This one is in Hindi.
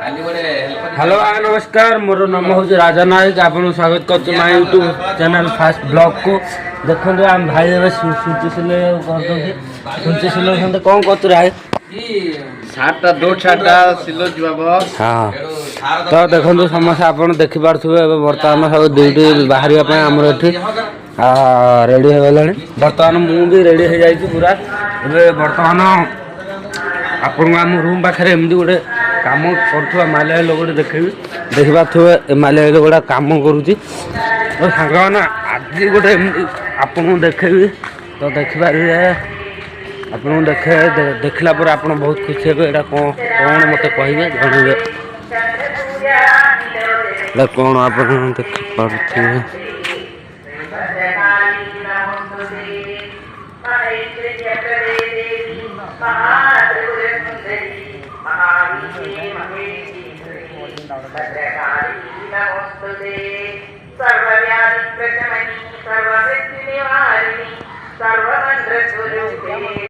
हेलो नमस्कार मोर नाम हूँ राजा नायक आप स्वागत कर my YouTube channel fast blog को देखो आम भाई सुची सिले कौन कर हाँ तो देखो समस्या आप देखिपे बर्तमान सब ड्यूटी बाहर आमर ये रेडी हो गले बर्तमान मुझे रेडी हो जाए पूरा बर्तमान आपण आम रूम पाखे एमती गोटे काम कर मालिया लोग देखे देखिपे मालिया गोटा कम करुच्ची तो सांग मैंने आज गोटे आपन देखेबी तो देखिपारे आप देखला आप बहुत खुशी हे यहाँ कौन मत कहे जनइबे कौन आप देखिपे सर्वव्याधि प्रशमनी सर्ववृत्ति निवारिणी सर्वमंत्र स्वरूपिणी।